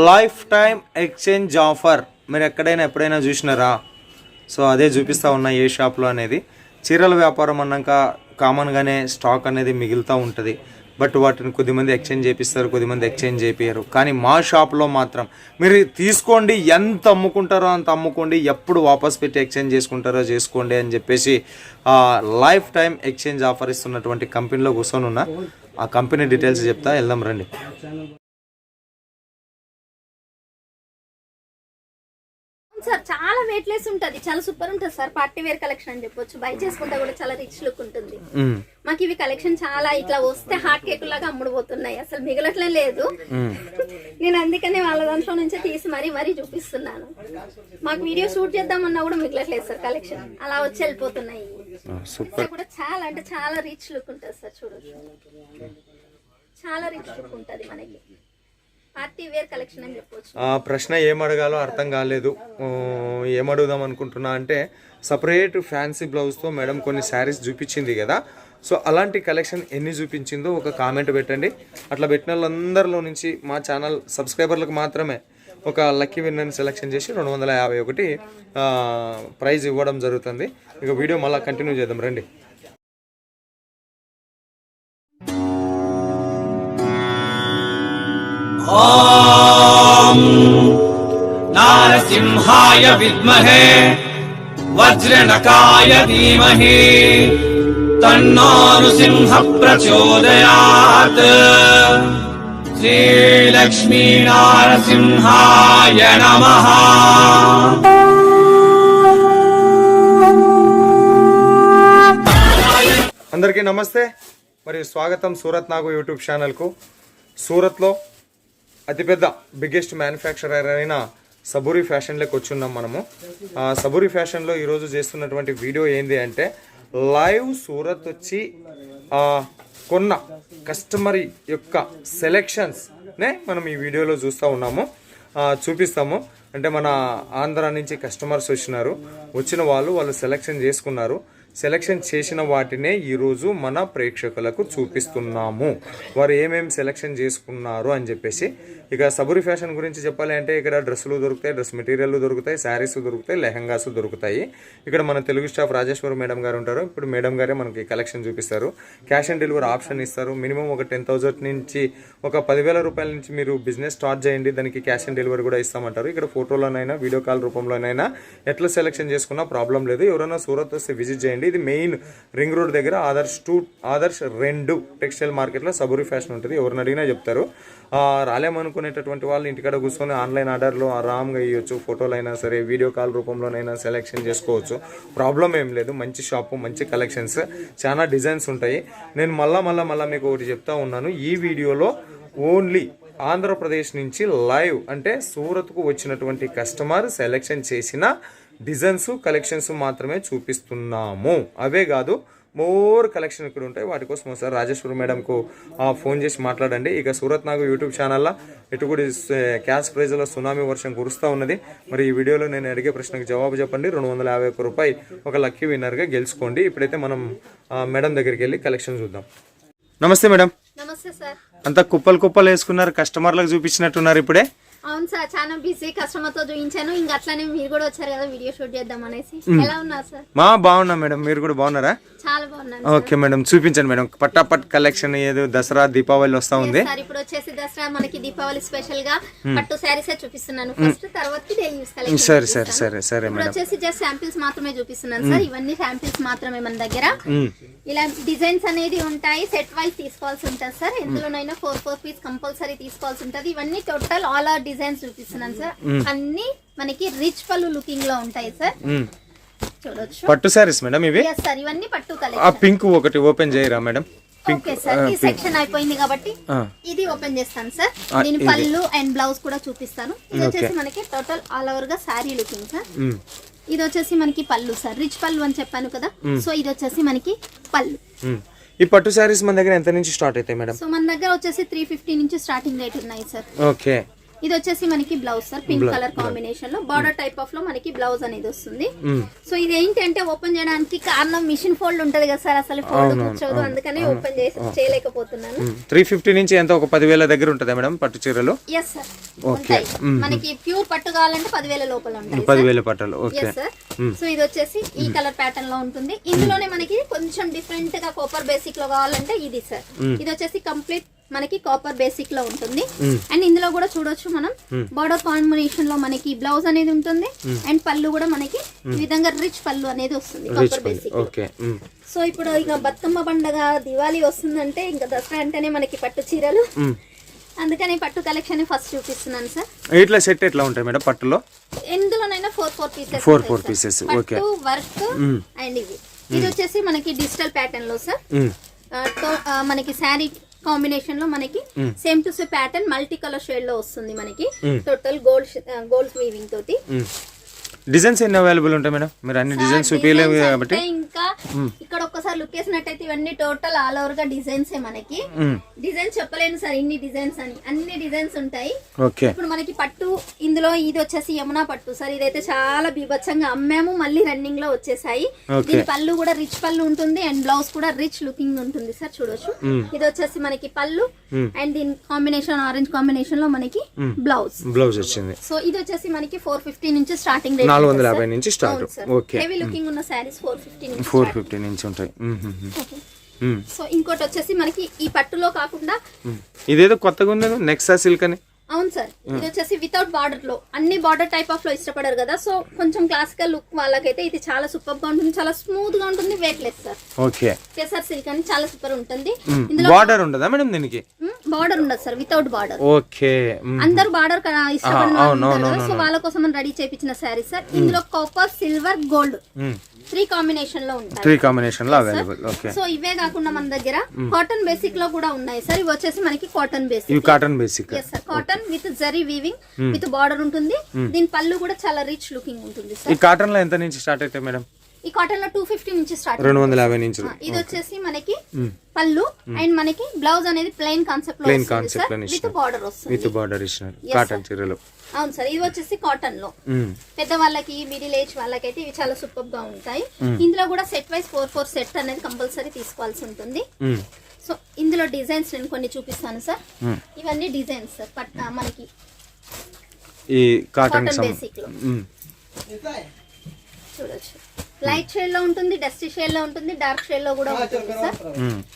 Life time exchange offer మీరు ఎప్పుడైనా చూసినారా? సో అదే చూపిస్తూ ఉన్నా ఏ షాప్లో అనేది. చీరల వ్యాపారం అన్నాక కామన్గానే స్టాక్ అనేది మిగులుతూ ఉంటుంది. బట్ వాటిని కొద్దిమంది ఎక్స్చేంజ్ చేపిస్తారు, కొద్దిమంది ఎక్స్చేంజ్ చేపియ్యరు. కానీ మా షాప్లో మాత్రం మీరు తీసుకోండి, ఎంత అమ్ముకుంటారో అంత అమ్ముకోండి, ఎప్పుడు వాపస్ పెట్టి ఎక్స్చేంజ్ చేసుకుంటారో చేసుకోండి అని చెప్పేసి లైఫ్ టైం ఎక్స్చేంజ్ ఆఫర్ ఇస్తున్నటువంటి కంపెనీలో కూర్చొని ఉన్నా. ఆ కంపెనీ డీటెయిల్స్ చెప్తా, వెళ్దాం రండి. సార్ చాలా వెయిట్ లెస్ ఉంటది, చాలా సూపర్ ఉంటది సార్. పార్టీ వేర్ కలెక్షన్ అని చెప్పొచ్చు. బై చేసుకుంటే కూడా చాలా రిచ్ లుక్ ఉంటుంది. మాకు ఇవి కలెక్షన్ చాలా ఇట్లా వస్తే హాట్ కేక్ లాగా అమ్ముడుపోతున్నాయి, అసలు మిగలట్లే లేదు. నేను అందుకనే వాళ్ళ దాంట్లో నుంచే తీసి మరీ చూపిస్తున్నాను. మాకు వీడియో షూట్ చేద్దామన్నా కూడా మిగలట్లేదు సార్. కలెక్షన్ అలా వచ్చి వెళ్ళిపోతున్నాయి. కూడా చాలా అంటే చాలా రిచ్ లుక్ ఉంటుంది సార్. చూడొచ్చు, చాలా రిచ్ లుక్ ఉంటది మనకి. పార్టీ వేర్ కలెక్షన్ అని చెప్పొచ్చు. ప్రశ్న ఏం అడగాలో అర్థం కాలేదు. ఏం అడుగుదాం అనుకుంటున్నా అంటే, సపరేట్ ఫ్యాన్సీ బ్లౌజ్తో మేడం కొన్ని శారీస్ చూపించింది కదా. సో అలాంటి కలెక్షన్ ఎన్ని చూపించిందో ఒక కామెంట్ పెట్టండి. అట్లా పెట్టిన వాళ్ళందరిలో నుంచి మా ఛానల్ సబ్స్క్రైబర్లకు మాత్రమే ఒక లక్కీ విన్నర్ని సెలెక్షన్ చేసి 251 ప్రైజ్ ఇవ్వడం జరుగుతుంది. ఇక వీడియో మళ్ళీ కంటిన్యూ చేద్దాం రండి. ఓం నారసింహాయ విద్మహే వజ్రనకాయ ధీమహి తన్నో నృసింహ ప్రచోదయాత్. శ్రీలక్ష్మీ నారసింహాయ నమః. అందరికీ నమస్తే, మరియు స్వాగతం సూరత్ నాగు యూట్యూబ్ ఛానల్కు. సూరత్లో అతిపెద్ద బిగ్గెస్ట్ మ్యానుఫ్యాక్చరర్ అయిన సబూరి ఫ్యాషన్లోకి వచ్చున్నాం మనము. సబూరి ఫ్యాషన్లో ఈరోజు చేస్తున్నటువంటి వీడియో ఏంది అంటే, లైవ్ సూరత్ వచ్చి కొన్న కస్టమర్ యొక్క సెలెక్షన్స్నే మనం ఈ వీడియోలో చూస్తూ ఉన్నాము, చూపిస్తాము. అంటే మన ఆంధ్ర నుంచి కస్టమర్స్ వచ్చిన వాళ్ళు సెలెక్షన్ చేసుకున్నారు. సెలెక్షన్ చేసిన వాటినే ఈరోజు మన ప్రేక్షకులకు చూపిస్తున్నాము, వారు ఏమేమి సెలెక్షన్ చేసుకున్నారు అని చెప్పేసి. ఇక సబూరి ఫ్యాషన్ గురించి చెప్పాలి అంటే, ఇక్కడ డ్రెస్సులు దొరుకుతాయి, డ్రెస్ మెటీరియల్ దొరుకుతాయి, శారీస్ దొరుకుతాయి, లెహంగాస్ దొరుకుతాయి. ఇక్కడ మన తెలుగు స్టాఫ్ రాజేశ్వరి మేడం గారు ఉంటారు. ఇప్పుడు మేడం గారే మనకి కలెక్షన్ చూపిస్తారు. క్యాష్ ఆన్ డెలివరీ ఆప్షన్ ఇస్తారు. మినిమం ఒక 10,000 నుంచి ఒక 10,000 రూపాయల నుంచి మీరు బిజినెస్ స్టార్ట్ చేయండి, దానికి క్యాష్ ఆన్ డెలివరీ కూడా ఇస్తామంటారు. ఇక్కడ ఫోటోలోనైనా వీడియో కాల్ రూపంలోనైనా ఎట్లా సెలెక్షన్ చేసుకున్నా ప్రాబ్లం లేదు. ఎవరైనా సూరత్ వస్తే విజిట్ చేయండి. ఇది మెయిన్ రింగ్ రోడ్ దగ్గర ఆదర్శ్ 2 టెక్స్టైల్ మార్కెట్లో సబూరి ఫ్యాషన్ ఉంటుంది. ఎవరిని అడిగినా చెప్తారు. రాలేమనుకునేటటువంటి వాళ్ళు ఇంటికాడ కూర్చొని ఆన్లైన్ ఆర్డర్లో ఆరామ్గా ఇవ్వచ్చు. ఫోటోలు అయినా సరే, వీడియో కాల్ రూపంలోనైనా సెలెక్షన్ చేసుకోవచ్చు, ప్రాబ్లం ఏం లేదు. మంచి షాపు, మంచి కలెక్షన్స్, చాలా డిజైన్స్ ఉంటాయి. నేను మళ్ళా మీకు ఒకటి చెప్తా ఉన్నాను, ఈ వీడియోలో ఓన్లీ ఆంధ్రప్రదేశ్ నుంచి లైవ్ అంటే సూరత్కు వచ్చినటువంటి కస్టమర్ సెలెక్షన్ చేసిన డిజైన్స్, కలెక్షన్స్ మాత్రమే చూపిస్తున్నాము. అవే కాదు, మోర్ కలెక్షన్ ఇక్కడ ఉంటాయి. వాటి కోసం ఒకసారి రాజేశ్వరి మేడంకు ఫోన్ చేసి మాట్లాడండి. ఇక సూరత్ నాగు యూట్యూబ్ ఛానల్లో ఎటుకుడి క్యాష్ ప్రైజ్లో సునామీ వర్షం కురుస్తూ ఉన్నది. మరి ఈ వీడియోలో నేను అడిగే ప్రశ్నకు జవాబు చెప్పండి. 251 రూపాయలు ఒక లక్కీ విన్నర్గా గెలుచుకోండి. ఇప్పుడైతే మనం మేడం దగ్గరికి వెళ్ళి కలెక్షన్ చూద్దాం. నమస్తే మేడం. నమస్తే సార్. అంతా కుప్పలు వేసుకున్నారు, కస్టమర్లకు చూపించినట్టున్నారు ఇప్పుడే. అవును సార్, చాలా బిజీ కస్టమర్ తో చూపించాను. ఇంకా అట్లానే మీరు కూడా వచ్చారు కదా వీడియో షూట్ చేద్దాం అనేసి. ఎలా ఉన్నారు సార్? బాగున్నా మేడం, మీరు కూడా బాగున్నారా? చాలా బాగున్నాను. ఓకే మేడం, చూపించండి మేడం. పట్టాపట్ కలెక్షన్ ఏదో దసరా దీపావళి వస్తా ఉంది సార్. ఇప్పుడు వచ్చేసి దసరా మనకి దీపావళి స్పెషల్ గా పట్టు శారీస్ చూపిస్తున్నాను ఫస్ట్, తర్వాత డైలీ యూస్ కలెక్షన్. సరే మేడం. వచ్చేసి జస్ట్ శాంపిల్స్ మాత్రమే చూపిస్తున్నాను సార్. ఇవన్నీ శాంపిల్స్ మాత్రమే మన దగ్గర. ఇలా డిజైన్స్ అనేది ఉంటాయి, సెట్ వైజ్ తీసుకోవాల్సి ఉంటుంది సార్. ఎందులోనైనా 4 పీస్ కంపల్సరీ తీసుకోవాల్సి ఉంటుంది. ఇవన్నీ టోటల్ ఆల్ ఆర్ డిజైన్స్ చూపిస్తున్నాను సార్. అన్ని మనకి రిచ్ పళ్ళు లుకింగ్ లో ఉంటాయి సార్. చూడొచ్చు, పట్టు సారీస్ మేడం ఇవి. సార్ ఇవన్నీ పట్టు ఆ కలెక్షన్. పింక్ ఒకటి ఓపెన్ చేయరా మేడం? ఓకే సార్, ఈ సెక్షన్ అయిపోయింది కాబట్టి ఇది ఓపెన్ చేస్తాను సార్. దీని పళ్ళు అండ్ బ్లౌజ్ కూడా చూపిస్తాను. ఇది వచ్చేసి మనకి టోటల్ ఆల్ ఓవర్ గా సారీ లుకింగ్ సార్. ఇది వచ్చేసి మనకి పళ్ళు సార్, రిచ్ పళ్ళు అని చెప్పాను కదా. సో ఇది వచ్చేసి మనకి పళ్ళు. ఈ పట్టు సారీస్ మన దగ్గర ఎంత నుంచి స్టార్ట్ అవుతాయి మేడం? సో మన దగ్గర వచ్చేసి 350 నుంచి స్టార్టింగ్ రేట్ ఉన్నాయి సార్. ఓకే. ఇది వచ్చేసి మనకి blouse sir pink colour combination లో బార్డర్ టైప్ ఆఫ్ లో మనకి బ్లౌజ్ అనేది వస్తుంది. సో ఇది ఏంటంటే ఓపెన్ చేయడానికి కారణం మిషన్ ఫోల్డ్ ఉంటది కదా సార్, అసలు ఫోల్డ్ కూర్చోదు, అందుకనే ఓపెన్ చేయలేకపోతున్నాను. 350 నుంచి ఎంత ఒక 10,000 దగ్గర ఉంటుందా మేడం పట్టు చీరలు? ఎస్ సార్ ఉంటాయి. మనకి ప్యూర్ పట్టు కావాలంటే 10,000 లోపల ఉంటాయి. 10,000 పట్టాలు. Okay sir. సో ఇది వచ్చేసి ఈ కలర్ ప్యాటర్న్ లో ఉంటుంది. ఇందులోనే మనకి కొంచెం డిఫరెంట్ గా కాపర్ బేసిక్ లో కావాలంటే ఇది సార్. ఇది వచ్చేసి కంప్లీట్ మనకి కాపర్ బేసిక్ లో ఉంటుంది. అండ్ ఇందులో కూడా చూడొచ్చు మనం బార్డర్ కాంబినేషన్ లో మనకి బ్లౌజ్ అనేది ఉంటుంది. అండ్ పళ్ళు కూడా మనకి ఈ విధంగా రిచ్ పళ్ళు అనేది వస్తుంది కాపర్ బేసిక్. సో ఇప్పుడు ఇక బతుకమ్మ పండగ దివాళీ వస్తుందంటే ఇంకా దసరా అంటేనే మనకి పట్టు చీరలు, అందుకని పట్టు కలెక్షన్ ఫస్ట్ చూపిస్తున్నాను సార్. ఇట్లా సెట్ ఎట్లా ఉంటాయి మేడం పట్టులో? ఎందులోనైనా 4 పీసెస్. 4 పీసెస్. ఓకే. పట్టు వర్క్ అండ్ ఇది వచ్చేసి మనకి డిజిటల్ ప్యాటర్న్ లో సార్. మనకి శారీ కాంబినేషన్ లో మనకి same to same pattern multi colour shade లో వస్తుంది మనకి. టోటల్ గోల్డ్ వీవింగ్ తోటి. డిజైన్స్ ఎన్ని అవైలబుల్ ఉంటాయి మేడం? మీరు అన్ని డిజైన్స్ చూపించలేవు కాబట్టి ఇంకా ఇక్కడ ఒక్కసారి లుక్ వేసినట్టయితే ఇవన్నీ టోటల్ ఆల్ ఓవర్ గా డిజైన్స్ మనకి. డిజైన్స్ చెప్పలేను సార్ ఇన్ని డిజైన్స్ అని, అన్ని డిజైన్స్ ఉంటాయి. ఇప్పుడు మనకి పట్టు ఇందులో ఇది వచ్చేసి యమునా పట్టు సార్. ఇదైతే చాలా బీభత్సంగా అమ్మాము, మళ్ళీ రన్నింగ్ లో వచ్చేసాయి. దీని పళ్ళు కూడా రిచ్ పళ్ళు ఉంటుంది అండ్ బ్లౌజ్ కూడా రిచ్ లుకింగ్ ఉంటుంది సార్. చూడొచ్చు ఇది వచ్చేసి మనకి పళ్ళు అండ్ దీని కాంబినేషన్ ఆరెంజ్ కాంబినేషన్ లో మనకి బ్లౌజ్ వచ్చింది. సో ఇది వచ్చేసి మనకి 450 నుంచి స్టార్టింగ్ రేట్. 450 నుంచి స్టార్ట్. ఓకే. హెవీ లుకింగ్ ఉన్న సారీస్ 450 నుంచి ఉంటాయి. సో ఇంకోటి వచ్చేసి మనకి ఈ పట్టులో కాకుండా ఇదేదో కొత్తగా ఉంది నెక్సా సిల్క్ అని. అవును సార్. ఇది వచ్చేసి వితౌట్ బార్డర్ లో, అన్ని బార్డర్ టైప్ ఆఫ్ లో ఇష్టపడారు కదా, సో కొంచెం క్లాసికల్ లుక్ వాళ్ళకైతే ఇది చాలా సూపర్ గా ఉంటుంది, చాలా స్మూత్ గా ఉంటుంది, weight less sir. Okay. Kesar silk అని చాలా సూపర్ ఉంటుంది. ఇందులో బార్డర్ ఉండదా మేడం దీనికి? బార్డర్ ఉండదు సార్, వితౌట్ బార్డర్. ఓకే. అందరూ బార్డర్ ఇష్టపడిన సో వాళ్ళ కోసం రెడీ చేయించిన శారీ సార్. ఇందులో కాపర్, సిల్వర్, గోల్డ్ 3 కాంబినేషన్ లో ఉంటాయి. 3 కాంబినేషన్ లో అవైలబుల్. ఓకే. సో ఇవే కాకుండా మన దగ్గర కాటన్ బేసిక్ లో కూడా ఉన్నాయి సార్. ఇవి వచ్చేసి మనకి కాటన్ బేసిక్. ఇవి cotton basic. yes sir, cotton with zari weaving with border ఉంటుంది. దీని పళ్ళు కూడా చాలా రిచ్ లుకింగ్ ఉంటుంది సార్. ఈ కాటన్ లో ఎంత నుంచి స్టార్ట్ అయితే మేడం? ఈ కాటన్ లో 250 నుంచి స్టార్ట్. 250 నుంచి. ఇది వచ్చేసి మనకి పళ్ళు అండ్ మనకి బ్లౌజ్ అనేది ప్లెయిన్ కాన్సెప్ట్ లో వస్తుంది సార్, విత్ బార్డర్ వస్తుంది. విత్ బార్డర్ ఇచ్చిన కాటన్ చీరలు. అవును సార్. ఇది వచ్చేసి కాటన్ లో పెద్ద వాళ్ళకి, మిడిల్ ఏజ్ వాళ్ళకైతే ఇవి చాలా సూపర్ గా ఉంటాయి. ఇందులో కూడా సెట్ వైస్ 4 సెట్ అనేది కంపల్సరీ తీసుకోవాల్సి ఉంటుంది. సో ఇందులో డిజైన్స్ నేను కొన్ని చూపిస్తాను సార్. ఇవన్నీ డిజైన్స్ సార్ మనకి ఈ కాటన్ బేసిక్ లో చూడొచ్చు. లైట్ షేడ్ లో ఉంటుంది, డస్టీ షేడ్ లో ఉంటుంది, డార్క్ షేడ్ లో కూడా ఉంటుంది సార్.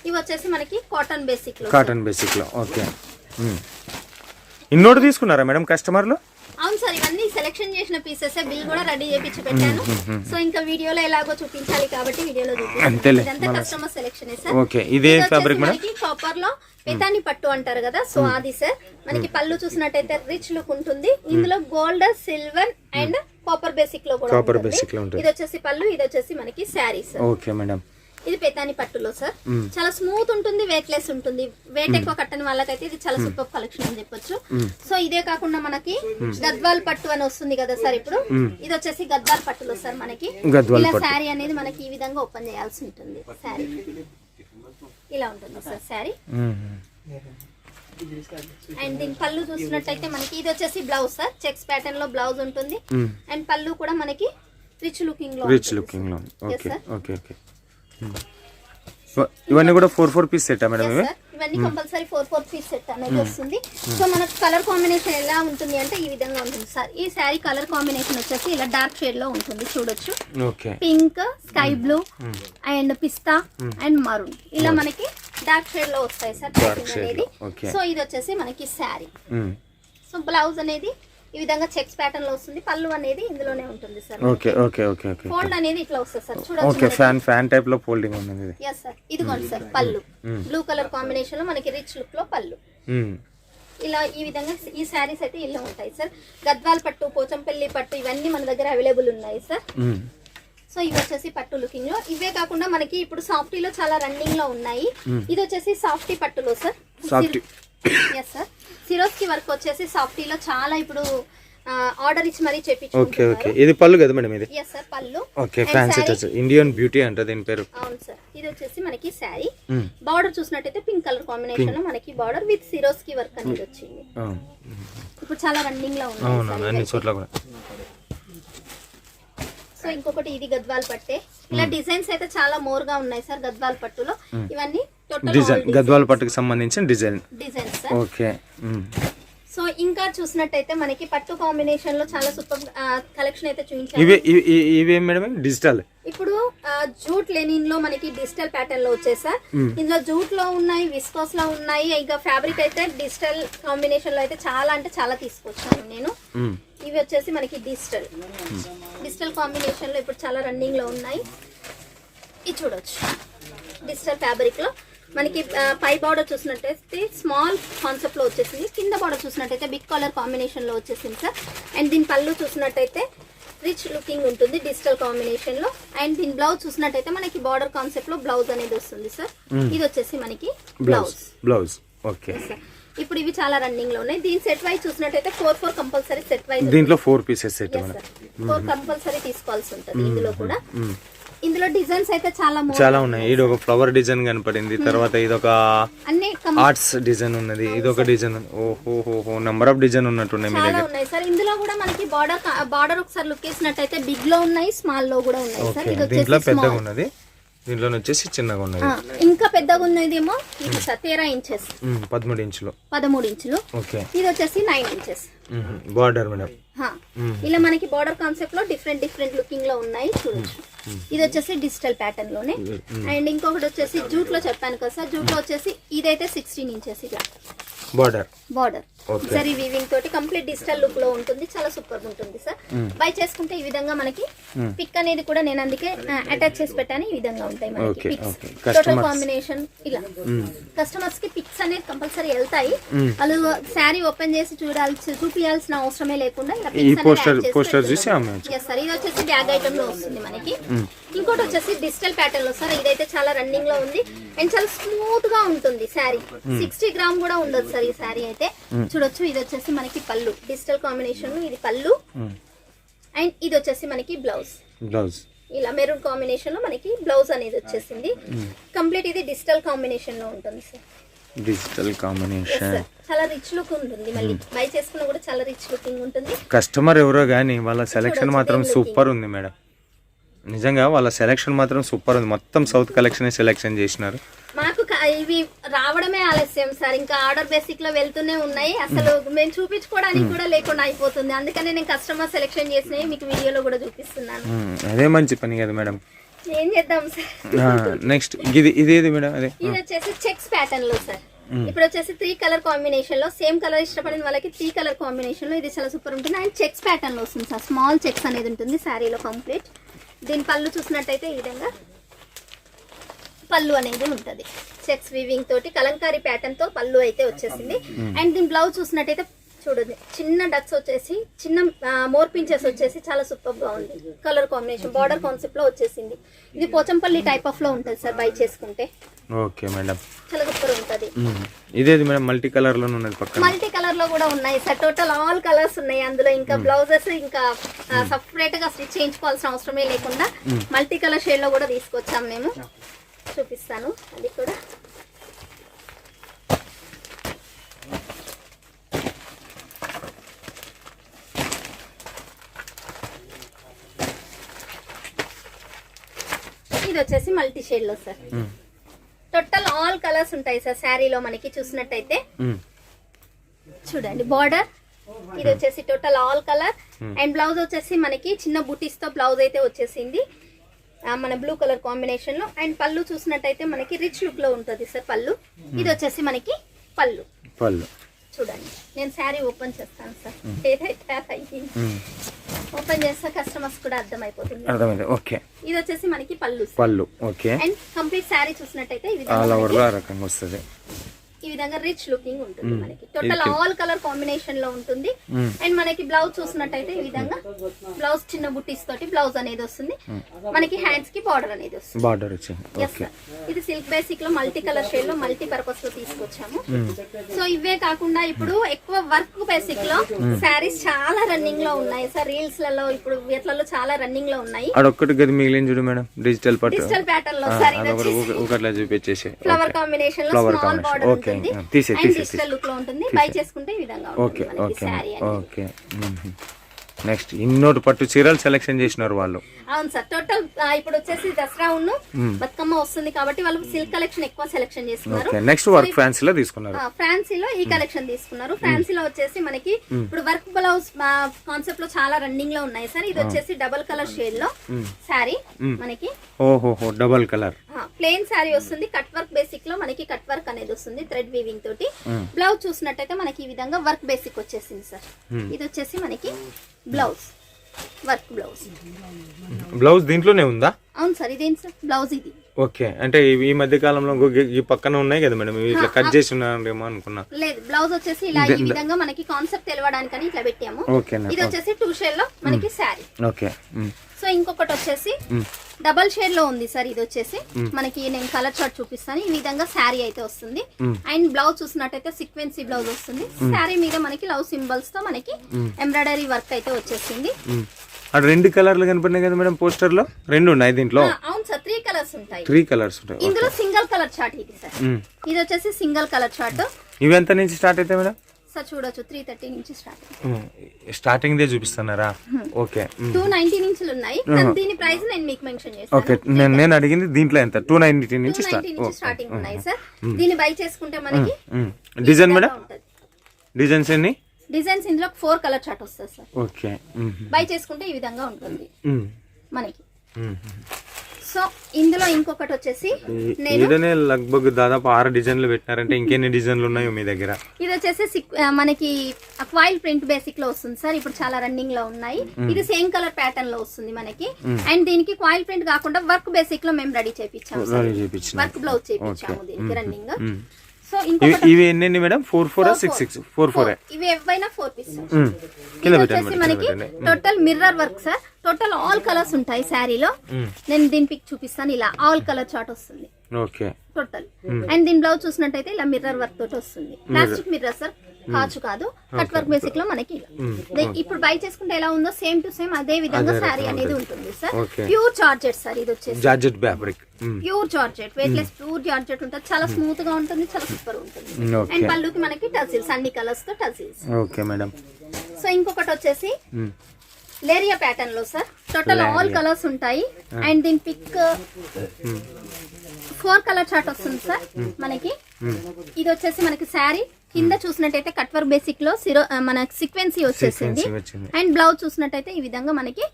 ఇవి వచ్చేసి మనకి కాటన్ బేసిక్ లో. కాటన్ బేసిక్ లో. ఓకే. ఇన్నోటి తీసుకున్నారా మేడం కస్టమర్లు? అవును సార్. ఇవన్నీ సెలెక్షన్ చేసిన పీసెస్, బిల్ కూడా రెడీ చేపించి పెట్టాను. సో ఇంకా వీడియోలో ఎలాగో చూపించాలి కాబట్టి వీడియోలో చూపించాను. ఇదంతా కస్టమర్ సెలెక్షన్ సార్. ఓకే. ఇదే ఫ్యాబ్రిక్ మేడం? కాపర్ లో పెతాని పట్టు అంటారు కదా, సో అది సార్. మనకి పళ్ళు చూసినట్టయితే రిచ్ లుక్ ఉంటుంది. ఇందులో gold, silver and copper basic లో కూడా ఉంటుంది. ఇది వచ్చేసి పళ్ళు, ఇది వచ్చేసి మనకి శారీ సార్. Okay madam. ఇది పెతాని పట్టులో సార్. చాలా స్మూత్ ఉంటుంది, వెయిట్ లెస్ ఉంటుంది. వెయిట్ ఎక్కువ కట్టని వాళ్ళకైతే ఇది చాలా సూపర్ కలెక్షన్ అని చెప్పొచ్చు. సో ఇదే కాకుండా మనకి గద్వాల్ పట్టు అని వస్తుంది కదా సార్. ఇప్పుడు ఇది వచ్చేసి గద్వాల్ పట్టులో సార్ మనకి ఇలా శారీ అనేది మనకి ఈ విధంగా ఓపెన్ చేయాల్సి ఉంటుంది. శారీ ఇలా ఉంటుంది సార్ శారీ. అండ్ దీని పళ్ళు చూసినట్టయితే మనకి ఇది వచ్చేసి బ్లౌజ్ సార్. చెక్స్ ప్యాటర్న్ లో బ్లౌజ్ ఉంటుంది. అండ్ పళ్ళు కూడా మనకి రిచ్ లుకింగ్ లో. ఓకే. ఓకే. ఓకే. ఇవన్నీ కూడా 4 పీస్ సెట్ మేడం? ఇవన్నీ కంపల్సరీ 4 పీస్ సెట్ అనేది వస్తుంది. సో మనకు కలర్ కాంబినేషన్ ఎలా ఉంటుంది అంటే ఈ విధంగా ఉంటుంది సార్. ఈ శారీ కలర్ కాంబినేషన్ వచ్చేసి ఇలా డార్క్ షేడ్ లో ఉంటుంది చూడొచ్చు. Pink, sky blue and pista and maroon ఇలా మనకి డార్క్ షేడ్ లో వస్తాయి సార్ అనేది. సో ఇది వచ్చేసి మనకి శారీ. సో బ్లౌజ్ అనేది ఈ విధంగా చెక్స్ ప్యాటర్న్ లో వస్తుంది. పళ్ళు అనేది ఇందులోనే ఉంటుంది sir. Okay. Okay. Okay. Okay. Fold అనేది ఇట్లా వస్తుంది సార్. చూడొచ్చు. ఓకే. ఫ్యాన్ టైప్ లో ఫోల్డింగ్ ఉంది. yes sir. ఇదిగోండి సార్ పళ్ళు బ్లూ కలర్ కాంబినేషన్ లో మనకి రిచ్ లుక్ లో పళ్ళు. ఇలా ఈ విధంగా ఈ శారీస్ అయితే ఇలా ఉంటాయి సార్. గద్వాల్ పట్టు, పోచంపల్లి పట్టు ఇవన్నీ మన దగ్గర అవైలబుల్ ఉన్నాయి సార్. సో ఇవి వచ్చేసి పట్టు లుకింగ్ లో. ఇవే కాకుండా మనకి ఇప్పుడు సాఫ్టీలో చాలా రన్నింగ్ లో ఉన్నాయి. ఇది వచ్చేసి సాఫ్టీ పట్టులో sir. Softy. yes sir. Swarovski work వచ్చేసి సాఫ్టీలో చాలా ఇప్పుడు ఆర్డర్ ఇచ్చి మరీ ఓకే చెప్పించుకుంటున్నారు. ఓకే ఇది పళ్ళు కదా మేడం ఇది ఎస్ సార్ పళ్ళు. Okay fancy touch Indian beauty అంట దీని పేరు. అవును సార్. ఇది వచ్చేసి మనకి శారీ బార్డర్ చూసినట్టయితే పింక్ కలర్ కాంబినేషన్ లో మనకి బార్డర్ విత్ సిరోస్కి వర్క్ అనేది వచ్చింది. ఇప్పుడు చాలా రన్నింగ్ లో ఉంది. అవును అన్ని చోట్ల కూడా. సో ఇంకొకటి ఇది గద్వాల్ పట్టే. ఇలా డిజైన్స్ అయితే చాలా మోర్ గా ఉన్నాయి సార్ గద్వాల్ పట్టులో. ఇవన్నీ డిజైన్ గద్వాల పట్టుకు సంబంధించిన డిజైన్స్ సార్. ఓకే. సో ఇంకా చూసినట్టయితే మనకి పట్టు కాంబినేషన్ లో చాలా సూపర్ కలెక్షన్ అయితే చూపించారు. ఇవి మేడం డిజిటల్. ఇప్పుడు జూట్ లెనిన్ లో మనకి డిజిటల్ ప్యాటర్న్ లో వచ్చేసా. ఇందులో జూట్ లో ఉన్నాయి, విస్కోస్ లో ఉన్నాయి. ఇంకా ఫ్యాబ్రిక్ అయితే డిజిటల్ కాంబినేషన్ లో అయితే చాలా అంటే చాలా తీసుకొచ్చాను నేను. ఇవి వచ్చేసి మనకి డిజిటల్ కాంబినేషన్ లో ఇప్పుడు చాలా రన్నింగ్ లో ఉన్నాయి. ఇది చూడొచ్చు డిజిటల్ ఫ్యాబ్రిక్ లో మనకి పై బార్డర్ చూసినట్టయితే స్మాల్ కాన్సెప్ట్ లో వచ్చేసింది. కింద బార్డర్ చూసినట్టయితే బిగ్ కలర్ కాంబినేషన్ లో వచ్చేసింది సార్. అండ్ దీని పళ్ళు చూసినట్టయితే రిచ్ లుకింగ్ ఉంటుంది డిజిటల్ కాంబినేషన్ లో. అండ్ దీని బ్లౌజ్ చూసినట్టయితే మనకి బార్డర్ కాన్సెప్ట్ లో బ్లౌజ్ అనేది వస్తుంది సార్. ఇది వచ్చేసి మనకి బ్లౌజ్. ఓకే. ఇప్పుడు ఇవి చాలా రన్నింగ్ లో ఉన్నాయి. దీని సెట్ వైజ్ చూసినట్టయితే 4 కంపల్సరీ సెట్ వైజ్. దీంట్లో 4 పీసెస్ సెట్ 4 కంపల్సరీ తీసుకోవాల్సి ఉంటుంది. ఇందులో కూడా ఇందులో డిజైన్స్ అయితే చాలా ఉన్నాయి. ఇది ఒక ఫ్లవర్ డిజైన్ కనపడింది. తర్వాత ఇది ఒక అన్ని ఆర్ట్స్ డిజైన్ ఉన్నది. ఇది ఒక డిజైన్. ఓహో నంబర్ ఆఫ్ డిజైన్ ఉన్నట్టున్నాయి మీ చాలా దగ్గర. ఉన్నాయి సార్. ఇందులో కూడా మనకి బార్డర్ ఒకసారి లుక్ వేసినట్టయితే బిగ్ లో ఉన్నాయి, స్మాల్ లో కూడా ఉన్నాయి సార్. ఇది దీంట్లో వచ్చేసి పెద్దగా ఉన్నది, దీంట్లో వచ్చేసి చిన్నగా ఉన్నది. ఇంకా పెద్దగా ఉన్నదేమో ఇది సార్ 13 ఇంచెస్ 13 ఇంచులు 13 ఇంచులు. ఓకే. ఇది వచ్చేసి 9 ఇంచెస్ బార్డర్ మేడం. ఇలా మనకి బార్డర్ కాన్సెప్ట్ లో డిఫరెంట్ లుకింగ్ లో ఉన్నాయి చూడొచ్చు. ఇది వచ్చేసి డిజిటల్ ప్యాటర్న్ లోనే. అండ్ ఇంకొకటి వచ్చేసి జూట్ లో చెప్పాను కదా సార్. జూట్ లో వచ్చేసి ఇదైతే 16 ఇంచెస్ ఇలా బార్డర్ సరీ వీవింగ్ తోటి కంప్లీట్ డిజిటల్ లుక్ లో ఉంటుంది. చాలా సూపర్ ఉంటుంది సార్. బై చేసుకుంటే ఈ విధంగా మనకి పిక్ అనేది కూడా నేను అందుకే అటాచ్ చేసి పెట్టాను. ఈ విధంగా ఉంటాయి మనకి పిక్స్ టోటల్ కాంబినేషన్. ఇలా కస్టమర్స్ కి పిక్స్ అనేది కంపల్సరీ వెళ్తాయి. వాళ్ళు శారీ ఓపెన్ చేసి చూపించాల్సిన అవసరమే లేకుండా ఇలా పోస్టర్ చూసి సార్. ఇది వచ్చేసి బ్యాగ్ ఐటమ్ లో వస్తుంది మనకి. ఇంకోటి వచ్చేసి డిజిటల్ ప్యాటర్న్ లో సార్. ఇదైతే చాలా రన్నింగ్ లో ఉంది అండ్ చాలా స్మూత్ గా ఉంటుంది శారీ. 60 గ్రామ్ కూడా ఉండదు సార్ ఈ శారీ అయితే. చూడొచ్చు. ఇది వచ్చేసి మనకి పళ్ళు డిజిటల్ కాంబినేషన్. ఇది పళ్ళు అండ్ ఇది వచ్చేసి మనకి బ్లౌజ్. ఇలా మెరూన్ కాంబినేషన్ లో మనకి బ్లౌజ్ అనేది వచ్చేసింది. కంప్లీట్ ఇది డిజిటల్ కాంబినేషన్ లో ఉంటుంది సార్. డిజిటల్ కాంబినేషన్ చాలా రిచ్ లుక్ ఉంటుంది. మళ్ళీ బై చేసుకున్నా కూడా చాలా రిచ్ లుకింగ్ ఉంటుంది. కస్టమర్ ఎవరో గానీ వాళ్ళ సెలెక్షన్ మాత్రం సూపర్ ఉంది మేడం. నిజంగా వాళ్ళ సెలెక్షన్ మాత్రం సూపర్ ఉంది. మొత్తం సౌత్ కలెక్షన్ సెలెక్షన్ చేసినారు. మాకు ఇవి రావడమే ఆలస్యం సార్. ఇంకా ఆర్డర్ బేసిక్ లో వెళ్తూనే ఉన్నాయి. అసలు మేము చూపించుకోవడానికి కూడా లేకుండా అయిపోతుంది. అందుకనే నేను కస్టమర్ సెలెక్షన్ చేసినవి మీకు వీడియోలో కూడా చూపిస్తున్నాను. అదే మంచి పని కదా మేడం. ఏం చేద్దాం సార్. నెక్స్ట్ ఇదేది మేడం? అదే ఇది వచ్చేసి చెక్స్ ప్యాటర్న్ లో సార్. ఇప్పుడు వచ్చేసి 3 కలర్ కాంబినేషన్ లో సేమ్ కలర్ ఇష్టపడిన వాళ్ళకి 3 కలర్ కాంబినేషన్ లో ఇది చాలా సూపర్ ఉంటుంది. అండ్ చెక్స్ ప్యాటర్న్ లో వస్తుంది సార్. స్మాల్ చెక్స్ అనేది ఉంటుంది శారీలో కంప్లీట్. దీని పళ్ళు చూసినట్టయితే ఈ విధంగా పళ్ళు అనేది ఉంటుంది. చెక్స్ వీవింగ్ తోటి కలంకారీ ప్యాటర్న్ తో పళ్ళు అయితే వచ్చేసింది. అండ్ దీని బ్లౌజ్ చూసినట్టయితే చూడండి చిన్న డక్స్ వచ్చేసి చిన్న మోర్ పించెస్ వచ్చేసి చాలా సూపర్ గా ఉంది. కలర్ కాంబినేషన్ బార్డర్ కాన్సెప్ట్ లో వచ్చేసింది. ఇది పోచంపల్లి టైప్ ఆఫ్ లో ఉంటుంది సార్ బై చేసుకుంటే. Okay madam. చాలా సూపర్ ఉంటుంది. ఇదేది మేడం మల్టీ కలర్ లో ఉన్నది పక్కన. మల్టీ కలర్ లో కూడా ఉన్నాయి సార్. టోటల్ ఆల్ కలర్స్ ఉన్నాయి అందులో. ఇంకా బ్లౌజెస్ ఇంకా సపరేట్ గా స్టిచ్ చేయించుకోవాల్సిన అవసరమే లేకుండా మల్టీ కలర్ షేడ్ లో కూడా తీసుకొచ్చాం మేము. చూపిస్తాను అది కూడా. ఇది వచ్చేసి మల్టీ షేడ్ లో సార్. టోటల్ ఆల్ కలర్స్ ఉంటాయి సార్ శారీలో మనకి. చూసినట్టయితే చూడండి బార్డర్ ఇది వచ్చేసి total all colour. And blouse వచ్చేసి మనకి చిన్న బూటీస్ తో బ్లౌజ్ అయితే వచ్చేసింది మన బ్లూ కలర్ కాంబినేషన్ లో. అండ్ పళ్ళు చూసినట్టయితే మనకి రిచ్ లుక్ లో ఉంటుంది సార్ పళ్ళు. ఇది వచ్చేసి మనకి పళ్ళు. చూడండి నేను శారీ ఓపెన్ చేస్తాను సార్. ఏదైతే ఓపెన్ చేస్తే కస్టమర్స్ కూడా అర్థమైపోతుంది. ఓకే. ఇది వచ్చేసి మనకి పళ్ళు. ఓకే. అండ్ కంప్లీట్ శారీ చూసినట్టయితే ఆల్ ఓవర్ లో రకంగా వస్తుంది. ఈ విధంగా రిచ్ లుకింగ్ ఉంటుంది మనకి. టోటల్ ఆల్ కలర్ కాంబినేషన్ లో ఉంటుంది. అండ్ మనకి బ్లౌజ్ చూసినట్టయితే ఈ విధంగా బ్లౌజ్ చిన్న బుట్టీస్ తోటి బ్లౌజ్ అనేది వస్తుంది. మనకి హ్యాండ్స్ కి బార్డర్ అనేది వస్తుంది. బార్డర్ వచ్చింది. Yes, sir. ఇది సిల్క్ బేసిక్ లో మల్టీ కలర్ షేడ్ లో మల్టీ పర్పస్ లో తీసుకొచ్చాము. సో ఇవే కాకుండా ఇప్పుడు ఎక్కువ వర్క్ బేసిక్ లో శారీస్ చాలా రన్నింగ్ లో ఉన్నాయి సార్. రీల్స్ లలో ఇప్పుడు వీటిలలో చాలా రన్నింగ్ లో ఉన్నాయి. అదొక్కటి గది మిగిలిన చూడు మేడం, డిజిటల్ పట్టు డిజిటల్ ప్యాటర్న్ లో సార్ ఇది వచ్చేసి ఒకట్లా చూపించేసి ఫ్లవర్ కాంబినేషన్ లో Flower small combination. Border Okay. ఉంటుంది. తీసే, అండ్ డిజిటల్ లుక్ లో ఉంటుంది. బై చేసుకుంటే ఈ విధంగా ఓకే ఉంటుంది మనకి ఓకే శారీ అనేది. ఓకే. నెక్స్ట్ ఇన్నోటి పట్టు చీరలు సెలెక్షన్ చేసినారు వాళ్ళు. అవును సార్. టోటల్ ఇప్పుడు వచ్చేసి దసరా ఉన్ను బతుకమ్మ వస్తుంది కాబట్టి వాళ్ళు సిల్క్ కలెక్షన్ ఎక్కువ సెలెక్షన్ చేసుకున్నారు. నెక్స్ట్ వర్క్ ఫ్యాన్సీ లో తీసుకున్నారు. ఫ్యాన్సీలో ఈ కలెక్షన్ తీసుకున్నారు. ఫ్యాన్సీలో వచ్చేసి మనకి ఇప్పుడు వర్క్ బ్లౌజ్ కాన్సెప్ట్ లో చాలా రన్నింగ్ లో ఉన్నాయి సార్. ఇది వచ్చేసి డబుల్ కలర్ షేడ్ లో శారీ మనకి. ఓహోహో, డబల్ కలర్ ప్లెయిన్ శారీ వస్తుంది. కట్ వర్క్ బేసిక్ లో మనకి కట్ వర్క్ అనేది వస్తుంది థ్రెడ్ వీవింగ్ తోటి. బ్లౌజ్ చూసినట్టయితే మనకి ఈ విధంగా వర్క్ బేసిక్ వచ్చేసింది సార్. ఇది వచ్చేసి మనకి బ్లౌజ్ వర్క్ బ్లౌజ్. బ్లౌజ్ దీంట్లోనే ఉందా? అవును సార్. ఇదేంటి సార్ బ్లౌజ్ ఇది. ఓకే, అంటే ఈ మధ్య కాలంలో ఈ పక్కన ఉన్నాయి కదా మేడం, ఇట్లా కట్ చేసి ఉన్నారేమో అనుకున్నా. లేదు, బ్లౌజ్ వచ్చేసి ఇలా ఈ విధంగా మనకి కాన్సెప్ట్ తెలవడానికని ఇట్లా పెట్టాము. ఇది వచ్చేసి 2 షేడ్ లో మనకి శారీ. ఓకే. సో ఇంకొకటి వచ్చేసి డబల్ షేడ్ లో ఉంది సార్. ఇది వచ్చేసి మనకి నేను కలర్ చార్ట్ చూపిస్తాను. ఈ విధంగా శారీ అయితే వస్తుంది. అండ్ బ్లౌజ్ చూసినట్టయితే సీక్వెన్సీ బ్లౌజ్ వస్తుంది. శారీ మీద మనకి లవ్ సింబల్స్ తో మనకి ఎంబ్రాయిడరీ వర్క్ అయితే వచ్చేసింది. అక్కడ 2 కలర్లు కనపడినాయి కదా మేడం పోస్టర్ లో. 2 ఉన్నాయి దీంట్లో. అవును సార్. 3 కలర్స్ ఉంటాయి. 3 కలర్స్ ఉంటాయి. ఇందులో సింగిల్ కలర్ చార్ట్ ఇది సార్. ఇది వచ్చేసి సింగిల్ కలర్ చార్ట్. ఇవి ఎంత నుంచి స్టార్ట్ అయితే మేడం? సార్ చూడొచ్చు 330 నుంచి స్టార్ట్. స్టార్టింగ్ దే చూపిస్తున్నారా? ఓకే. 290 నుంచి ఉన్నాయి. దీని ప్రైస్ నేను మీకు మెన్షన్ చేస్తాను. ఓకే, నేను అడిగింది దీంట్లో ఎంత? 290 నుంచి స్టార్టింగ్ ఉన్నాయి సార్. దీన్ని బై చేసుకుంటే మనకి డిజైన్ మేడం, డిజైన్స్ ఎన్ని? డిజైన్స్ ఇందులో 4 కలర్ చార్ట్ వస్తుంది సార్. ఓకే. బై చేసుకుంటే ఈ విధంగా ఉంటుంది మనకి. సో ఇందులో ఇంకొకటి వచ్చేసి నేను లగ్భగ్ దాదాపు 6 డిజైన్లు పెట్టినారంటే ఇంకెన్ని డిజైన్లు ఉన్నాయో మీ దగ్గర? ఇది వచ్చేసి మనకి అక్వైల్ ప్రింట్ బేసిక్ లో వస్తుంది సార్. ఇప్పుడు చాలా రన్నింగ్ లో ఉన్నాయి. ఇది సేమ్ కలర్ ప్యాటర్న్ లో వస్తుంది మనకి. అండ్ దీనికి కాయిల్ ప్రింట్ కాకుండా వర్క్ బేసిక్ లో మేము రెడీ చేపించాము. వర్క్ బ్లౌజ్ చేపించాము దీనికి రన్నింగ్. సో ఇవి ఎన్ని మేడం? 4 6 4 ఇవి ఏవైనా 4 పీస్. వచ్చేసి మనకి total mirror work sir. Total all colours ఉంటాయి శారీలో. నేను దీని పిక్ చూపిస్తాను. ఇలా ఆల్ కలర్ చార్ట్ వస్తుంది ఓకే టోటల్. అండ్ దీని బ్లౌజ్ చూసినట్టయితే ఇలా మిర్రర్ వర్క్ తోటి వస్తుంది. ప్లాస్టిక్ మిర్రర్ సార్, కాచు కాదు. కట్ వర్క్ బేసిక్ లో మనకి ఇప్పుడు బై చేసుకుంటే ఎలా ఉందో సేమ్ టు సేమ్ అదే విధంగా శారీ అనేది ఉంటుంది సార్. Pure georgette sir. ఇది వచ్చేసి georgette fabric. Pure georgette, weightless pure georgette ఉంటుంది. చాలా స్మూత్ గా ఉంటుంది, చాలా సూపర్ ఉంటుంది. అండ్ పళ్ళుకి మనకి టజిల్స్, అన్ని కలర్స్ తో టజిల్స్. Okay madam. సో ఇంకొకటి వచ్చేసి లేరియా ప్యాటర్న్ లో సార్. టోటల్ ఆల్ కలర్స్ ఉంటాయి. అండ్ దీని పిక్ 4 కలర్ చార్ట్ వస్తుంది సార్ మనకి. ఇది వచ్చేసి మనకి శారీ కింద చూసినట్టయితే కట్ వర్క్ బేసిక్ లో మన సీక్వెన్సీ వచ్చేసింది. అండ్ బ్లౌజ్ చూసినట్టయితే ఈ విధంగా మనకి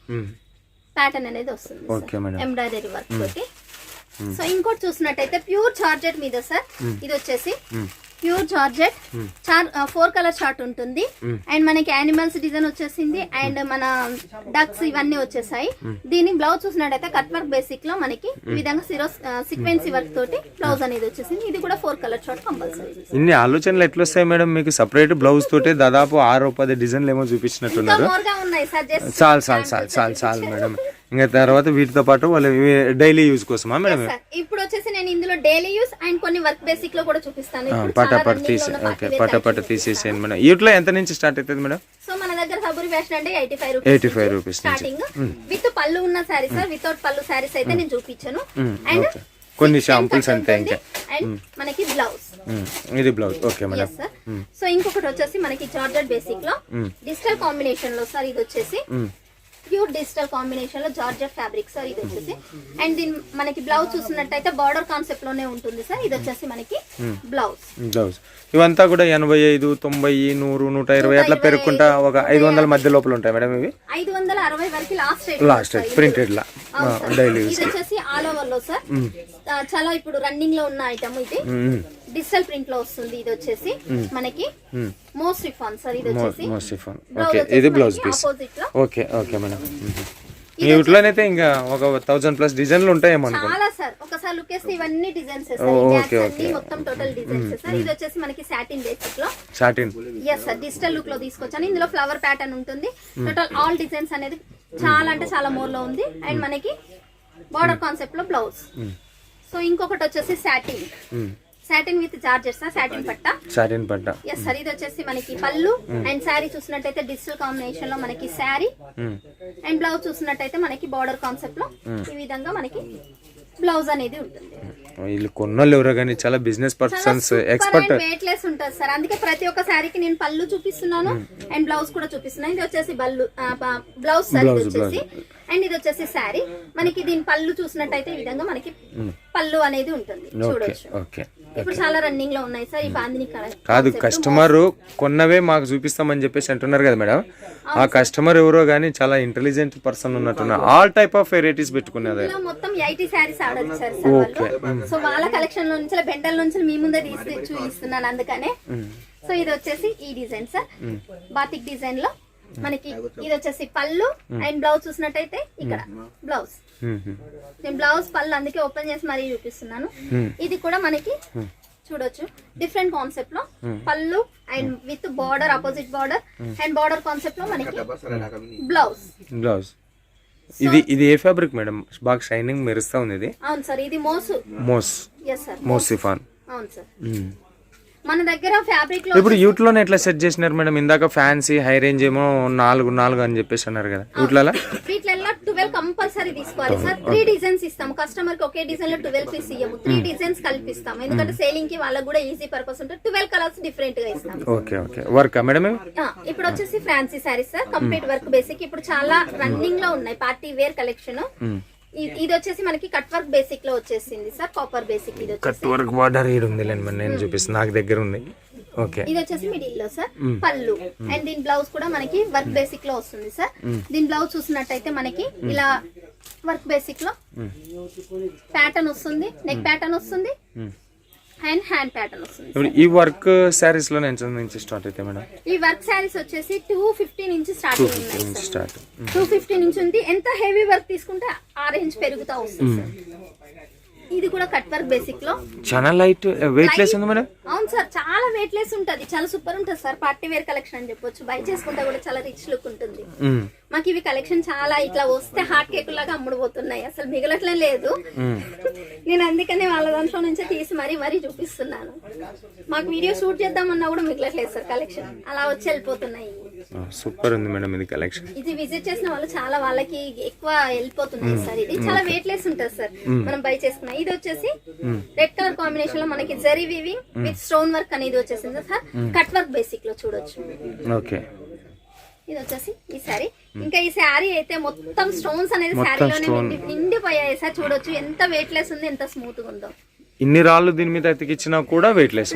ప్యాటర్న్ అనేది వస్తుంది ఎంబ్రాయిడరీ వర్క్ తోటి. సో ఇంకోటి చూసినట్టయితే ప్యూర్ జార్జెట్ మీద సార్. ఇది వచ్చేసి ప్యూర్ జార్జెట్ 4 కలర్ చార్ట్ ఉంటుంది. అండ్ మనకి యానిమల్స్ డిజైన్ వచ్చేసింది. అండ్ మన డక్స్ ఇవన్నీ వచ్చేసాయి. దీని బ్లౌజ్ చూసినట్టయితే కట్ వర్క్ బేసిక్ లో మనకి ఈ విధంగా సీక్వెన్సీ వర్క్ తోటి బ్లౌజ్ అనేది వచ్చేసింది. ఇది కూడా 4 కలర్ చార్ట్ కంపల్సరీ. ఇన్ని ఆలోచనలు ఎట్లా వస్తాయి మేడం మీకు? సెపరేట్ బ్లౌజ్ తోటి దాదాపు 6-10 డిజైన్లు ఏమో చూపించినట్టున్నారు. చాలు మేడం. ఇంకా తర్వాత వీటితో పాటు వాళ్ళు డైలీ యూజ్ కోసమా మేడం? ఇప్పుడు వచ్చేసి నేను ఇందులో డైలీ యూజ్ అండ్ కొన్ని వర్క్ బేసిక్ లో కూడా చూపిస్తాను. పటాపట తీసేసేయండి మేడం. వీటిలో ఎంత నుంచి స్టార్ట్ అవుతుంది మేడం? సో మన దగ్గర సబూరి ఫ్యాషన్ అంటే 85 రూపీస్ స్టార్టింగ్. విత్ పళ్ళు ఉన్న సారీస్, వితౌట్ పళ్ళు సారీస్ అయితే నేను చూపించాను. అండ్ కొన్ని షాంపుల్స్ అంతే. ఇంకా అండ్ మనకి బ్లౌజ్, ఇది బ్లౌజ్. Okay madam. సో ఇంకొకటి వచ్చేసి మనకి జార్జెట్ బేసిక్ లో డిజిటల్ కాంబినేషన్ లో సార్. ఇది వచ్చేసి ప్యూర్ డిజిటల్ కాంబినేషన్ లో జార్జెట్ ఫ్యాబ్రిక్ సార్. ఇది వచ్చేసి అండ్ దీని మనకి బ్లౌజ్ చూసినట్టయితే బార్డర్ కాన్సెప్ట్ లోనే ఉంటుంది సార్. ఇది వచ్చేసి మనకి బ్లౌజ్. ఇవంతా కూడా 85, 90, 100, 120 అట్లా పెరుగుకుంటా ఒక 500 మధ్య లోపల ఉంటాయి మేడం. ఇవి 560 వరకు లాస్ట్ రేట్ ప్రింటెడ్ లా డైలీ యూజ్. ఇది వచ్చేసి ఆల్ ఓవర్ లో సార్. చాలా ఇప్పుడు రన్నింగ్ లో ఉన్న ఐటమ్ ఇది. డిజిటల్ ప్రింట్ లో వస్తుంది. ఇది వచ్చేసి మనకి మోస్టిఫాన్ సార్. ఇది వచ్చేసి మోస్టిఫాన్. ఓకే, ఇది blouse piece. Okay okay madam. వీటిలోనైతే ఇంకా ఒక 1000+ డిజైన్లు ఉంటాయేమో అనుకో. చాలా సార్. ఒకసారి ఒకసారి లుక్ వేస్తే ఇవన్నీ డిజైన్స్ అన్ని మొత్తం టోటల్ డిజైన్స్ సార్. ఇది వచ్చేసి మనకి సాటిన్ బేసిక్ లో satin yes sir digital look లో తీసుకొచ్చాను. ఇందులో ఫ్లవర్ ప్యాటర్న్ ఉంటుంది. టోటల్ ఆల్ డిజైన్స్ అనేది చాలా అంటే చాలా మోర్ లో ఉంది. అండ్ మనకి బార్డర్ కాన్సెప్ట్ లో బ్లౌజ్. సో ఇంకొకటి వచ్చేసి సాటిన్ విత్ జార్జెట్స్ సాటిన్ పట్ట ఎస్ సార్. ఇది వచ్చేసి మనకి పళ్ళు అండ్ శారీ చూసినట్టయితే డిజిటల్ కాంబినేషన్ లో మనకి శారీ అండ్ బ్లౌజ్ చూసినట్టయితే మనకి బార్డర్ కాన్సెప్ట్ లో ఈ విధంగా మనకి బ్లౌజ్ అనేది ఉంటుంది. వీళ్ళు కొన్నోళ్ళు ఎవరో కానీ చాలా business persons expert weight less ఉంటుంది సార్. అందుకే ప్రతి ఒక్క శారీకి నేను పళ్ళు చూపిస్తున్నాను అండ్ బ్లౌజ్ కూడా చూపిస్తున్నాను. ఇది వచ్చేసి బ్లౌజ్ సార్ ఇది వచ్చేసి. అండ్ ఇది వచ్చేసి శారీ. మనకి దీని పళ్ళు చూసినట్టయితే ఈ విధంగా మనకి పళ్ళు అనేది ఉంటుంది చూడొచ్చు. ఇప్పుడు చాలా రన్నింగ్ లో ఉన్నాయి సార్ ఈ బాందిని కాదు. కస్టమర్ కొన్నవే మాకు చూపిస్తామని చెప్పేసి అంటున్నారు కదా మేడం. ఆ కస్టమర్ ఎవరో గానీ చాలా ఇంటెలిజెంట్ పర్సన్ ఉన్నట్టున్నారు. ఆల్ టైప్ ఆఫ్ వెరైటీస్ పెట్టుకునేది. మొత్తం 80 శారీస్ ఆర్డర్ ఇచ్చారు సార్ వాళ్ళు. సో వాళ్ళ కలెక్షన్ లో నుంచి బెండల్ నుంచి మీ ముందే తీసి చూపిస్తున్నాను అందుకనే. సో ఇది వచ్చేసి ఈ డిజైన్ సార్ బాతిక్ డిజైన్ లో మనకి. ఇది వచ్చేసి పళ్ళు అండ్ బ్లౌజ్ చూసినట్టయితే ఇక్కడ బ్లౌజ్. నేను బ్లౌజ్ పళ్ళు అందుకే ఓపెన్ చేసి మరీ చూపిస్తున్నాను. ఇది కూడా మనకి చూడొచ్చు డిఫరెంట్ కాన్సెప్ట్ లో పళ్ళు and with border opposite border and border concept లో మనకి బ్లౌజ్. ఇది ఏ ఫ్యాబ్రిక్ మేడం? బాగా షైనింగ్ మెరుస్తా ఉంది ఇది. అవును సార్. ఇది మోసిఫాన్. అవును సార్. మన దగ్గర ఫ్యాబ్రిక్ లో ఇప్పుడు యూట్ లోనే ఎట్లా సెట్ చేసినారు మేడం? ఇందాక ఫ్యాన్సీ హై రేంజ్ ఏమో 4 అని చెప్పేసి అన్నారు కదా. వీటిలో 12 కంపల్సరీ తీసుకోవాలి సార్. 3 డిజైన్స్ ఇస్తాము కస్టమర్ కి. ఒకే డిజైన్ లో 12 పీస్ ఇయ్యము. 3 డిజైన్స్ కల్పిస్తాము. ఎందుకంటే సేలింగ్ కి వాళ్ళకి కూడా ఈజీ పర్పస్ ఉంటుంది. 12 కలర్స్ డిఫరెంట్ గా ఇస్తాము. Okay work madam. ఇప్పుడు వచ్చేసి fancy saris sir complete work basic. ఇప్పుడు చాలా రన్నింగ్ లో ఉన్నాయి పార్టీ వేర్ కలెక్షన్. ఇది వచ్చేసి మనకి కట్ వర్క్ బేసిక్ లో వచ్చేసింది సార్. Copper basic. ఇది కట్ వర్క్ బార్డర్ ఉంది నేను చూపిస్తాను. నాకు దగ్గర ఉంది. ఓకే. ఇది వచ్చేసి మిడిల్ లో సార్ పళ్ళు అండ్ దీని బ్లౌజ్ కూడా మనకి వర్క్ బేసిక్ లో వస్తుంది సార్. దీని బ్లౌజ్ చూసినట్టయితే మనకి ఇలా వర్క్ బేసిక్ లో ప్యాటర్న్ వస్తుంది. నెక్ ప్యాటర్న్ వస్తుంది అండ్ హ్యాండ్ ప్యాటర్న్ వస్తుంది. ఇప్పుడు ఈ వర్క్ సారీస్ లో నుంచి స్టార్ట్ అయితే మేడం? ఈ వర్క్ సారీస్ వచ్చేసి 250 నుంచి స్టార్ట్ ఉన్నాయి. 250 నుంచి ఉంది. ఎంత హెవీ వర్క్ తీసుకుంటే ఆ రేంజ్ పెరుగుతా వస్తుంది సార్. ఇది కూడా కట్ వర్క్ బేసిక్ లో చాలా లైట్ వెయిట్ లెస్ ఉంది మేడం. అవును సార్. చాలా వెయిట్ లెస్ ఉంటది. చాలా సూపర్ ఉంటది సార్. పార్టీ వేర్ కలెక్షన్ అని చెప్పొచ్చు. బై చేసుకుంటే కూడా చాలా రిచ్ లుక్ ఉంటుంది. మాకు ఇవి కలెక్షన్ చాలా ఇట్లా వస్తే హాట్ కేక్ లాగా అమ్ముడుపోతున్నాయి. అసలు మిగలట్లే లేదు. నేను అందుకనే వాళ్ళ దాంట్లో నుంచే తీసి మరీ చూపిస్తున్నాను. మాకు వీడియో షూట్ చేద్దామన్నా కూడా మిగలట్లేదు సార్ కలెక్షన్. అలా వచ్చి వెళ్ళిపోతున్నాయి. సూపర్ ఉంది మేడం ఇది కలెక్షన్. ఇది విజిట్ చేసిన వాళ్ళు చాలా వాళ్ళకి ఎక్కువ వెళ్ళిపోతున్నాయి సార్. ఇది చాలా వెయిట్ లెస్ ఉంటుంది సార్ మనం బై చేసుకున్నాం. ఇది వచ్చేసి రెడ్ కలర్ కాంబినేషన్ లో మనకి zari weaving with stone work అనేది వచ్చేసింది సార్. కట్ వర్క్ బేసిక్ లో చూడొచ్చు. ఓకే. ఇది వచ్చేసి ఈ శారీ. ఇంకా ఈ శారీ అయితే మొత్తం స్టోన్స్ అనేది శారీలోనే నిండిపోయాయి సార్. చూడొచ్చు ఎంత వెయిట్ లెస్ ఉంది, ఎంత స్మూత్ గా ఉందో. ఇన్ని రాళ్ళు దీని మీద అతికిచ్చినా కూడా వెయిట్ లెస్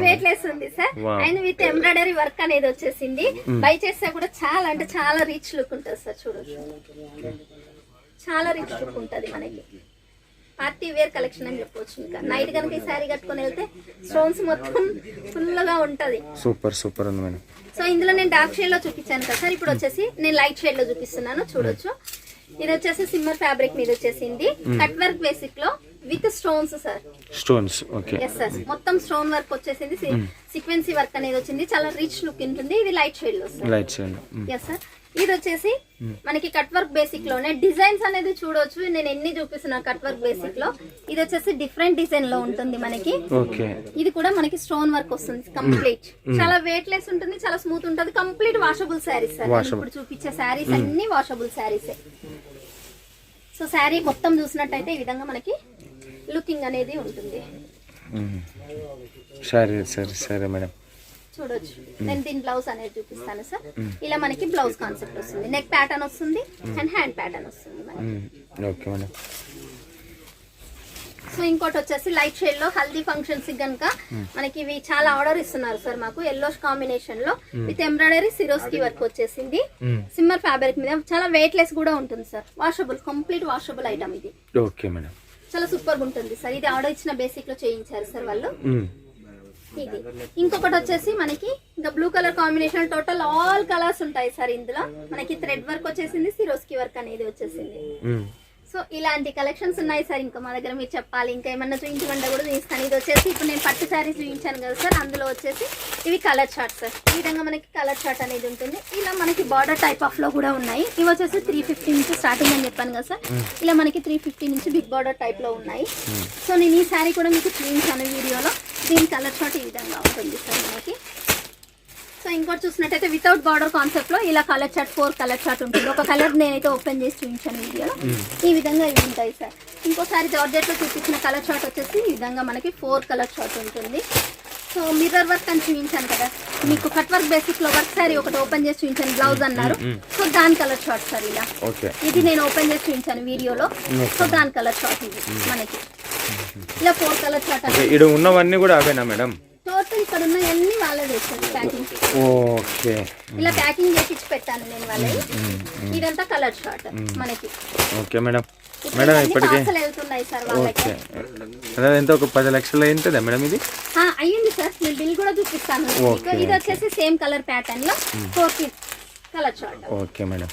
ఉంది sir. And with embroidery work అనేది వచ్చేసింది. బై చేస్తే కూడా చాలా అంటే చాలా రిచ్ లుక్ ఉంటుంది సార్. చూడొచ్చు చాలా రిచ్ లుక్ ఉంటుంది మనకి. పార్టీ వేర్ కలెక్షన్ అని చెప్పొచ్చు. ఇంకా నైట్ కనుక ఈ శారీ కట్టుకొని వెళ్తే స్టోన్స్ మొత్తం ఫుల్ గా ఉంటది. సూపర్ ఉంది మేడం. సో ఇందులో నేను డార్క్ షేడ్ లో చూపించాను కదా సార్. ఇప్పుడు వచ్చేసి నేను లైట్ షేడ్ లో చూపిస్తున్నాను. చూడొచ్చు. ఇది వచ్చేసి సిమ్మర్ ఫ్యాబ్రిక్ మీద వచ్చేసింది. కట్ వర్క్ బేసిక్ లో with stones sir. Stones. Okay. Yes sir. మొత్తం స్టోన్ వర్క్ వచ్చేసింది. సీక్వెన్సీ వర్క్ అనేది వచ్చింది. చాలా రిచ్ లుక్ ఉంటుంది. ఇది లైట్ షేడ్ లో sir. Light shade. Yes sir. ఇది వచ్చేసి మనకి కట్ వర్క్ బేసిక్ లోనే డిజైన్స్ అనేది చూడొచ్చు. నేను ఎన్ని చూపిస్తున్నా కట్ వర్క్ బేసిక్ లో. ఇది వచ్చేసి డిఫరెంట్ డిజైన్ లో ఉంటుంది మనకి. ఇది కూడా మనకి స్టోన్ వర్క్ వస్తుంది కంప్లీట్. చాలా వెయిట్ లెస్ ఉంటుంది. చాలా స్మూత్ ఉంటుంది. Complete washable saris sir. ఇప్పుడు చూపించే శారీస్ అన్ని వాషబుల్ శారీసే. సో శారీ మొత్తం చూసినట్టయితే ఈ విధంగా మనకి లుకింగ్ అనేది ఉంటుంది. సరే మేడం. చూడొచ్చు. నేను దీని బ్లౌజ్ అనేది చూపిస్తాను సార్. ఇలా మనకి బ్లౌజ్ కాన్సెప్ట్ వస్తుంది. నెక్ ప్యాటర్న్ వస్తుంది అండ్ హ్యాండ్ ప్యాటర్న్ వస్తుంది. సో ఇంకోటి వచ్చేసి లైట్ షేడ్ లో హల్దీ ఫంక్షన్స్ గనుక మనకి ఇవి చాలా ఆర్డర్ ఇస్తున్నారు సార్ మాకు. ఎల్లో కాంబినేషన్ లో విత్ ఎంబ్రాయిడరీ సిరోస్కి వర్క్ వచ్చేసింది. సిమ్మర్ ఫ్యాబ్రిక్ మీద చాలా వెయిట్ లెస్ కూడా ఉంటుంది sir. Washable, complete washable item ఇది. Okay madam. చాలా సూపర్ గా ఉంటుంది సార్. ఇది ఆర్డర్ ఇచ్చిన బేసిక్ లో చేయించారు సార్ వాళ్ళు. ఇది ఇంకొకటి వచ్చేసి మనకి ఇంకా blue colour combination. Total all colours ఉంటాయి సార్ ఇందులో. మనకి థ్రెడ్ వర్క్ వచ్చేసింది. సిరోస్కి వర్క్ అనేది వచ్చేసింది. సో ఇలాంటి కలెక్షన్స్ ఉన్నాయి సార్. ఇంకా మా దగ్గర మీరు చెప్పాలి ఇంకా ఏమన్నా చూపించమంటే కూడా చూపిస్తాను. ఇది వచ్చేసి ఇప్పుడు నేను పట్టు శారీస్ చూపించాను కదా సార్, అందులో వచ్చేసి ఇవి కలర్ చార్ట్ సార్. ఈ విధంగా మనకి కలర్ చార్ట్ అనేది ఉంటుంది. ఇలా మనకి బార్డర్ టైప్ ఆఫ్ లో కూడా ఉన్నాయి. ఇవి వచ్చేసి 350 నుంచి స్టార్టింగ్ అని చెప్పాను కదా సార్. ఇలా మనకి 350 నుంచి బిగ్ బార్డర్ టైప్ లో ఉన్నాయి. సో నేను ఈ శారీ కూడా మీకు చూపించాను వీడియోలో. దీని కలర్ చార్ట్ ఈ విధంగా ఉంటుంది సార్ మనకి. సో ఇంకోటి చూసినట్టయితే వితౌట్ బార్డర్ కాన్సెప్ట్ లో ఇలా కలర్ చార్ట్ 4 కలర్ చార్ట్ ఉంటుంది. ఒక కలర్ నేనైతే ఓపెన్ చేసి చూపించాను వీడియోలో. ఈ విధంగా ఇవి ఉంటాయి సార్. ఇంకోసారి జార్జెట్ లో చూపించిన కలర్ చార్ట్ వచ్చేసి ఈ విధంగా మనకి 4 కలర్ చార్ట్ ఉంటుంది. సో మిర్రర్ వర్క్ అని చూపించాను కదా మీకు, కట్ వర్క్ బేసిక్ లో వర్క్ సారీ ఒకటి ఓపెన్ చేసి చూపించాను, బ్లౌజ్ అన్నారు. సో దాని కలర్ చార్ట్ సార్ ఇలా. ఇది నేను ఓపెన్ చేసి చూపించాను వీడియోలో. సో దాని కలర్ చార్ట్ ఇది మనకి ఇలా 4 కలర్ చార్ట్. ఇక్కడ ఉన్నవన్నీ కూడా అవేనా మేడం? టోటల్ ఇక్కడ ఉన్న అన్ని వాళ్ళే చేశారు ప్యాకింగ్. ఓకే, ఇలా ప్యాకింగ్ చేసి పెట్టాను నేను వాళ్ళని. ఇదంతా కలర్ చార్ట్ మనకి. Okay madam. మేడం ఇప్పటికే అసలు వెళ్తున్నాయి సార్ వాళ్ళకి. ఎంత ఒక 10 లక్షలు అయిందా మేడం ఇది? అయ్యింది సార్. నేను బిల్ కూడా చూపిస్తాను. ఇది వచ్చేసి సేమ్ కలర్ ప్యాటర్న్ లో 4 colour chart. Okay madam.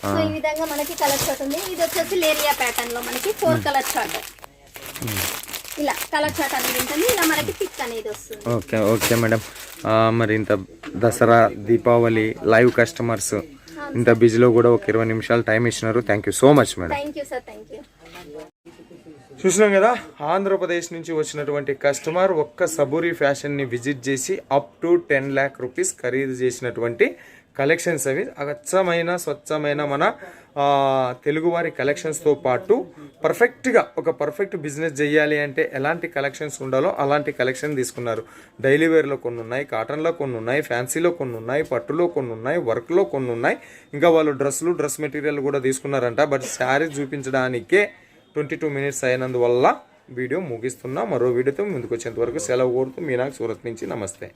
So ఈ విధంగా మనకి కలర్ చార్ట్ ఉంది. ఇది వచ్చేసి లేరియా ప్యాటర్న్ లో మనకి 4 కలర్ చార్ట్. ఇలా కలర్ చార్ట్ అనేది ఉంటుంది. ఇలా మనకి పిక్ అనేది వస్తుంది. Okay okay madam. మరి ఇంత దసరా దీపావళి లైవ్ కస్టమర్స్ ఇంత బిజీలో కూడా ఒక 20 నిమిషాలు టైం ఇచ్చినారు. Thank you so much madam. Thank you sir. Thank you. చూసినాం కదా, ఆంధ్రప్రదేశ్ నుంచి వచ్చినటువంటి కస్టమర్ ఒక్క సబూరి ఫ్యాషన్ని విజిట్ చేసి అప్ టు 10 lakh రూపీస్ ఖరీదు చేసినటువంటి కలెక్షన్స్ అవి. అచ్చమైన స్వచ్ఛమైన మన తెలుగువారి కలెక్షన్స్తో పాటు పర్ఫెక్ట్గా ఒక పర్ఫెక్ట్ బిజినెస్ చేయాలి అంటే ఎలాంటి కలెక్షన్స్ ఉండాలో అలాంటి కలెక్షన్ తీసుకున్నారు. డైలీ వేర్లో కొన్ని ఉన్నాయి, కాటన్లో కొన్ని ఉన్నాయి, ఫ్యాన్సీలో కొన్ని ఉన్నాయి, పట్టులో కొన్ని ఉన్నాయి, వర్క్లో కొన్ని ఉన్నాయి. ఇంకా వాళ్ళు డ్రెస్ మెటీరియల్ కూడా తీసుకున్నారంట. బట్ శారీ చూపించడానికే 22 minutes అయినందువల్ల వీడియో ముగిస్తున్నా. మరో వీడియోతో ముందుకు వచ్చేంత వరకు సెలవు కోరుతూ మీనాక్షి సూరత్ నుంచి నమస్తే.